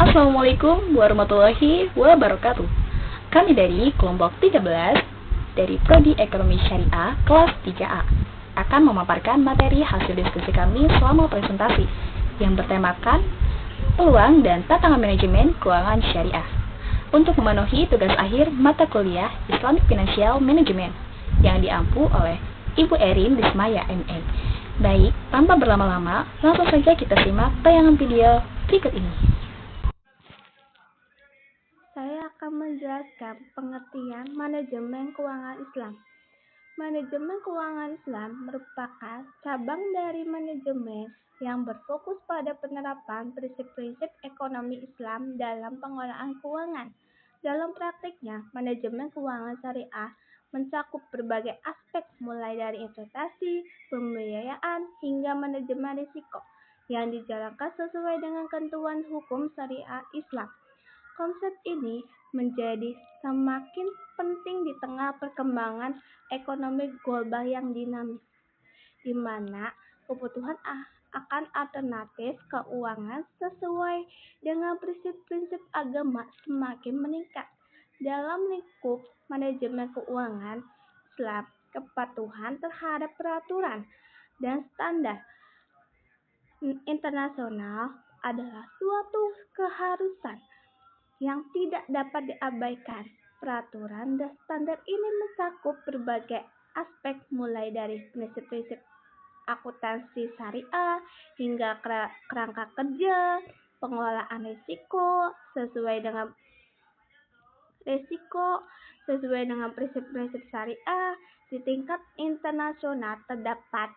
Assalamualaikum warahmatullahi wabarakatuh. Kami dari kelompok 13 dari Prodi Ekonomi Syariah kelas 3A akan memaparkan materi hasil diskusi kami selama presentasi yang bertemakan peluang dan tantangan manajemen keuangan syariah untuk memenuhi tugas akhir mata kuliah Islamic Financial Management yang diampu oleh Ibu Erin Lismaya MA. Baik, tanpa berlama-lama, langsung saja kita simak tayangan video berikut ini. Saya akan menjelaskan pengertian manajemen keuangan Islam. Manajemen keuangan Islam merupakan cabang dari manajemen yang berfokus pada penerapan prinsip-prinsip ekonomi Islam dalam pengelolaan keuangan. Dalam praktiknya, manajemen keuangan syariah mencakup berbagai aspek mulai dari investasi, pembiayaan, hingga manajemen risiko yang dijalankan sesuai dengan ketentuan hukum syariah Islam. Konsep ini menjadi semakin penting di tengah perkembangan ekonomi global yang dinamis, di mana kebutuhan akan alternatif keuangan sesuai dengan prinsip-prinsip agama semakin meningkat. Dalam lingkup manajemen keuangan Islam, kepatuhan terhadap peraturan dan standar internasional adalah suatu keharusan yang tidak dapat diabaikan. Peraturan dan standar ini mencakup berbagai aspek mulai dari prinsip-prinsip akuntansi syariah hingga kerangka kerja, pengelolaan risiko sesuai dengan prinsip-prinsip syariah. Di tingkat internasional terdapat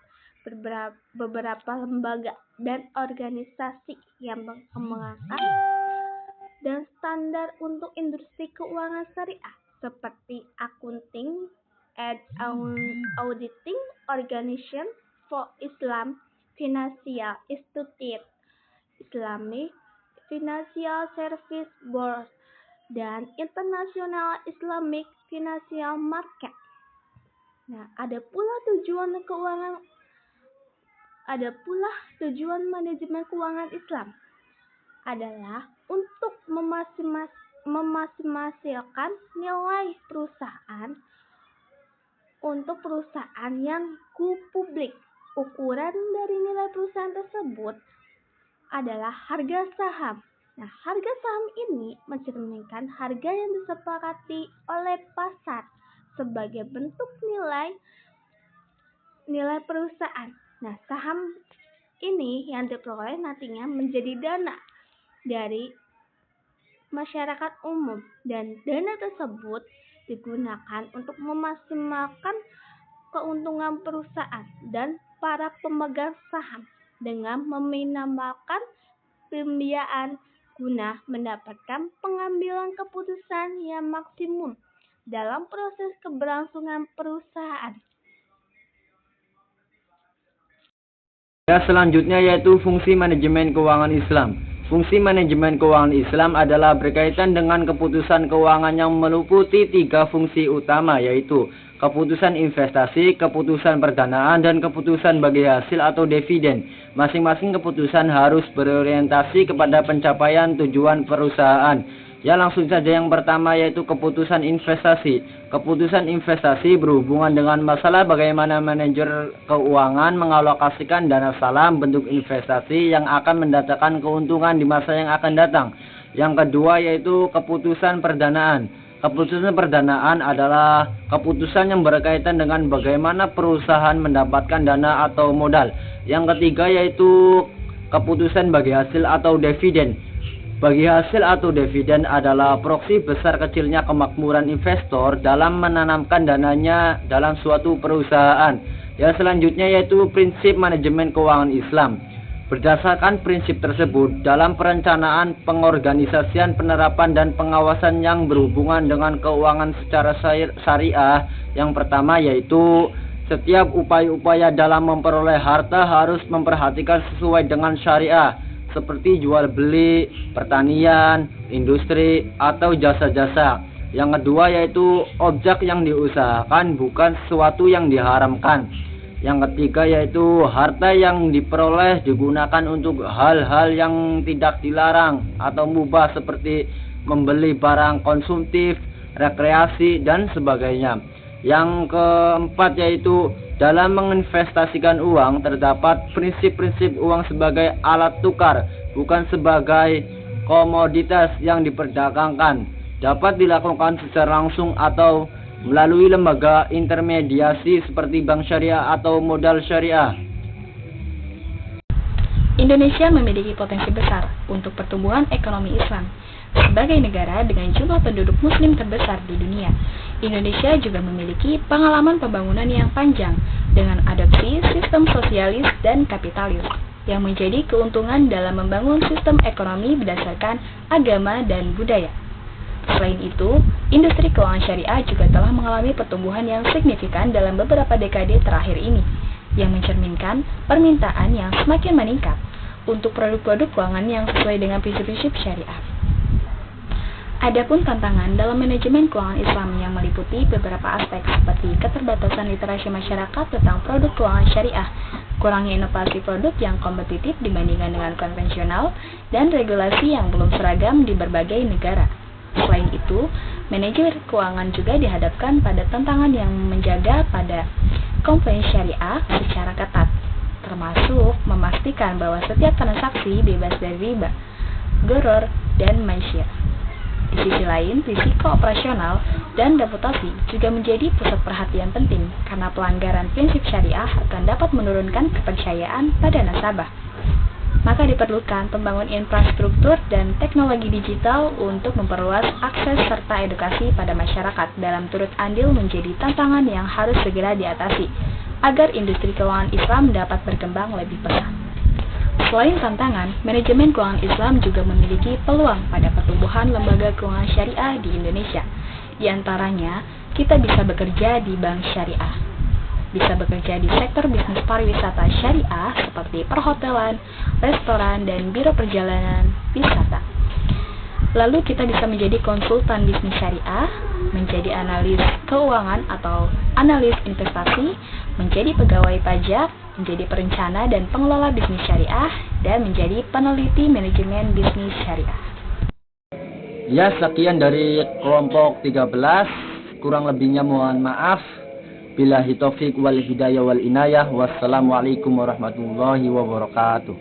beberapa lembaga dan organisasi yang mengembangkan dan standar untuk industri keuangan syariah seperti Accounting and Auditing Organization for Islam, Financial Institute, Islamic Financial Service Board, dan International Islamic Financial Market. Nah, ada pula tujuan manajemen keuangan Islam adalah untuk memaksimalkan nilai perusahaan untuk perusahaan yang go publik. Ukuran dari nilai perusahaan tersebut adalah harga saham. Nah, harga saham ini mencerminkan harga yang disepakati oleh pasar sebagai bentuk nilai perusahaan. Nah, saham ini yang diperoleh nantinya menjadi dana dari masyarakat umum, dan dana tersebut digunakan untuk memaksimalkan keuntungan perusahaan dan para pemegang saham dengan meminimalkan pembiayaan guna mendapatkan pengambilan keputusan yang maksimum dalam proses keberlangsungan perusahaan. Selanjutnya yaitu fungsi manajemen keuangan Islam. Fungsi manajemen keuangan Islam adalah berkaitan dengan keputusan keuangan yang meliputi 3 fungsi utama, yaitu keputusan investasi, keputusan perdanaan, dan keputusan bagi hasil atau dividen. Masing-masing keputusan harus berorientasi kepada pencapaian tujuan perusahaan. Ya, langsung saja yang pertama yaitu keputusan investasi. Keputusan investasi berhubungan dengan masalah bagaimana manajer keuangan mengalokasikan dana saham bentuk investasi yang akan mendatangkan keuntungan di masa yang akan datang. Yang kedua yaitu keputusan perdanaan. Keputusan perdanaan adalah keputusan yang berkaitan dengan bagaimana perusahaan mendapatkan dana atau modal. Yang ketiga yaitu keputusan bagi hasil atau dividen. Bagi hasil atau dividen adalah proksi besar kecilnya kemakmuran investor dalam menanamkan dananya dalam suatu perusahaan. Yang selanjutnya yaitu prinsip manajemen keuangan Islam. Berdasarkan prinsip tersebut, dalam perencanaan, pengorganisasian, penerapan, dan pengawasan yang berhubungan dengan keuangan secara syariah, yang pertama yaitu setiap upaya-upaya dalam memperoleh harta harus memperhatikan sesuai dengan syariah, seperti jual beli, pertanian, industri, atau jasa-jasa. Yang kedua yaitu objek yang diusahakan bukan sesuatu yang diharamkan. Yang ketiga yaitu harta yang diperoleh digunakan untuk hal-hal yang tidak dilarang atau mubah seperti membeli barang konsumtif, rekreasi, dan sebagainya. Yang keempat yaitu dalam menginvestasikan uang terdapat prinsip-prinsip uang sebagai alat tukar, bukan sebagai komoditas yang diperdagangkan. Dapat dilakukan secara langsung atau melalui lembaga intermediasi seperti bank syariah atau modal syariah. Indonesia memiliki potensi besar untuk pertumbuhan ekonomi Islam. Sebagai negara dengan jumlah penduduk muslim terbesar di dunia, Indonesia juga memiliki pengalaman pembangunan yang panjang dengan adopsi sistem sosialis dan kapitalis yang menjadi keuntungan dalam membangun sistem ekonomi berdasarkan agama dan budaya. Selain itu, industri keuangan syariah juga telah mengalami pertumbuhan yang signifikan dalam beberapa dekade terakhir ini, yang mencerminkan permintaan yang semakin meningkat untuk produk-produk keuangan yang sesuai dengan prinsip-prinsip syariah. Adapun tantangan dalam manajemen keuangan Islam yang meliputi beberapa aspek seperti keterbatasan literasi masyarakat tentang produk keuangan syariah, kurangnya inovasi produk yang kompetitif dibandingkan dengan konvensional, dan regulasi yang belum seragam di berbagai negara. Selain itu, manajemen keuangan juga dihadapkan pada tantangan yang menjaga pada komplain syariah secara ketat, termasuk memastikan bahwa setiap transaksi bebas dari riba, gharar, dan maisir. Di sisi lain, risiko operasional dan reputasi juga menjadi pusat perhatian penting karena pelanggaran prinsip syariah akan dapat menurunkan kepercayaan pada nasabah. Maka diperlukan pembangunan infrastruktur dan teknologi digital untuk memperluas akses serta edukasi pada masyarakat dalam turut andil menjadi tantangan yang harus segera diatasi agar industri keuangan Islam dapat berkembang lebih pesat. Selain tantangan, manajemen keuangan Islam juga memiliki peluang pada pertumbuhan lembaga keuangan syariah di Indonesia. Di antaranya, kita bisa bekerja di bank syariah, bisa bekerja di sektor bisnis pariwisata syariah seperti perhotelan, restoran, dan biro perjalanan wisata. Lalu kita bisa menjadi konsultan bisnis syariah, menjadi analis keuangan atau analis investasi, menjadi pegawai pajak, menjadi perencana dan pengelola bisnis syariah, dan menjadi peneliti manajemen bisnis syariah. Ya, sekian dari kelompok 13. Kurang lebihnya mohon maaf. Billahi taufik wal hidayah wal inayah. Wassalamualaikum warahmatullahi wabarakatuh.